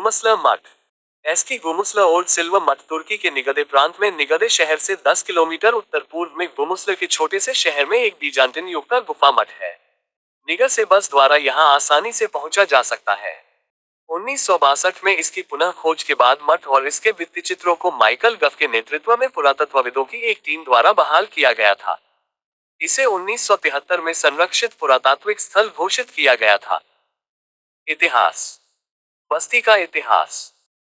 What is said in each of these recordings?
गुमुस्ला मठ। ASCII गुमुस्ला old silver मठ तुर्की के निगदे प्रांत में निगदे शहर से 10 किलोमीटर उत्तर पूर्व में गुमुस्ला के छोटे से शहर में एक बीजान्टिन युग का गुफा मठ है। निगर से बस द्वारा यहां आसानी से पहुंचा जा सकता है। 1962 में इसकी पुनः खोज के बाद मठ और इसके भित्तिचित्रों को माइकल गफ के नेतृत्व में पुरातत्वविदों की एक टीम द्वारा बहाल किया गया था। इसे 1973 में संरक्षित पुरातात्विक स्थल घोषित किया गया था। इतिहास। बस्ती का इतिहास।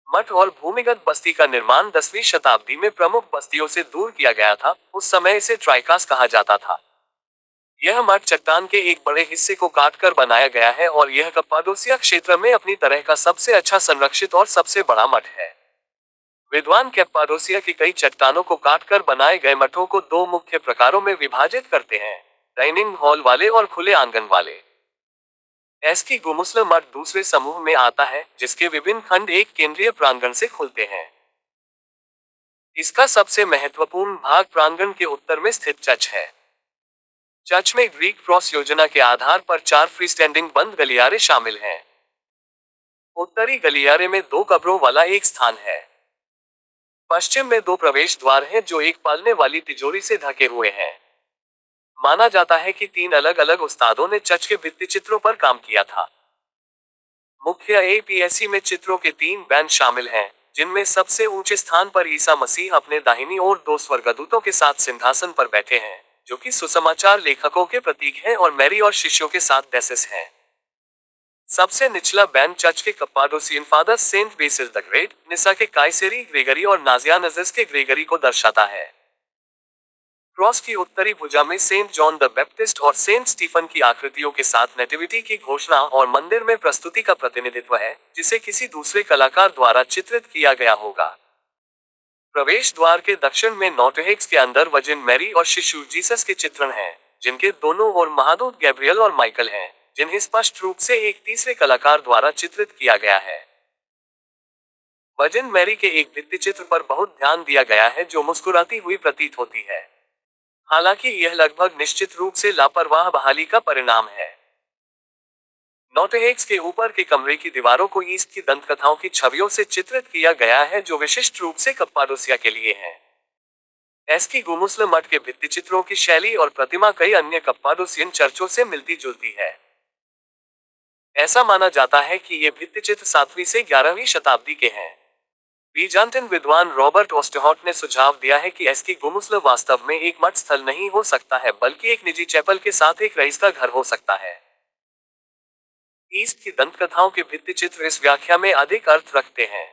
मठ और भूमिगत बस्ती का निर्माण 10वीं शताब्दी में प्रमुख बस्तियों से दूर किया गया था। उस समय इसे ट्राइकास कहा जाता था। यह मठ चट्टान के एक बड़े हिस्से को काटकर बनाया गया है और यह कप्पाडोसिया क्षेत्र में अपनी तरह का सबसे अच्छा संरक्षित और सबसे बड़ा मठ है। विद्वान कैप्पाडोसिया की कई चट्टानों को काटकर बनाए गए मठों को दो मुख्य प्रकारों में विभाजित करते हैं, डाइनिंग हॉल वाले और खुले आंगन वाले। एस्की गुमुस्ला मठ दूसरे समूह में आता है, जिसके विभिन्न खंड एक केंद्रीय प्रांगण से खुलते हैं। इसका सबसे महत्वपूर्ण भाग प्रांगण के उत्तर में स्थित चर्च है। चर्च में ग्रीक क्रॉस योजना के आधार पर 4 फ्रीस्टैंडिंग बंद गलियारे शामिल हैं। उत्तरी गलियारे में 2 कब्रों वाला एक स्थान है। पश्चिम में 2 प्रवेश द्वार हैं जो एक पालने वाली तिजोरी से ढके हुए हैं। माना जाता है कि 3 अलग अलग उस्तादों ने चर्च के भित्तिचित्रों पर काम किया था। मुख्य एपीएससी में चित्रों के 3 बैंड शामिल हैं, जिनमें सबसे ऊंचे स्थान पर ईसा मसीह अपने दाहिनी ओर 2 स्वर्गदूतों के साथ सिंहासन पर बैठे हैं, जो कि सुसमाचार लेखकों के प्रतीक हैं, और मैरी और शिष्यों के साथ डेसिस हैं। सबसे निचला बैंड चर्च के Cappadocian father saint Basil the great, Nyssa के काइसेरी ग्रेगरी और नाजियानजस के ग्रेगरी को दर्शाता है। क्रॉस की उत्तरी भुजा में सेंट जॉन द बैप्टिस्ट और सेंट स्टीफन की आकृतियों के साथ नेटिविटी की घोषणा और मंदिर में प्रस्तुति का प्रतिनिधित्व है, जिसे किसी दूसरे कलाकार द्वारा चित्रित किया गया होगा। प्रवेश द्वार के दक्षिण में नोटहेक्स के अंदर वर्जिन मैरी और शिशु जीसस के चित्रण हैं, जिनके दोनों ओर महादूत गैब्रियल और माइकल हैं, जिन्हें स्पष्ट रूप से एक तीसरे कलाकार द्वारा चित्रित किया गया है। वर्जिन मैरी के एक भित्तिचित्र पर बहुत ध्यान दिया गया है, जो मुस्कुराती हुई प्रतीत होती है। हालांकि यह लगभग निश्चित रूप से लापरवाह बहाली का परिणाम है। नोटहेक्स के ऊपर के कमरे की दीवारों को ईस्ट की दंतकथाओं की छवियों से चित्रित किया गया है, जो विशिष्ट रूप से कप्पाडोसिया के लिए हैं। एस्की गुमुस्ला मठ के भित्तिचित्रों की शैली और प्रतिमा कई अन्य कप्पाडोसियन चर्चों से मिलती जुलती है। ऐसा माना जाता है कि ये भित्तिचित्र 7वीं से 11वीं शताब्दी के हैं। बीजान्टिन विद्वान रॉबर्ट ओस्टहॉट ने सुझाव दिया है कि एस्की गुमुस्ला वास्तव में एक मठ स्थल नहीं हो सकता है, बल्कि एक निजी चैपल के साथ एक रईस का घर हो सकता है। ईस्ट की दंतकथाओं के भित्तिचित्र इस व्याख्या में अधिक अर्थ रखते हैं।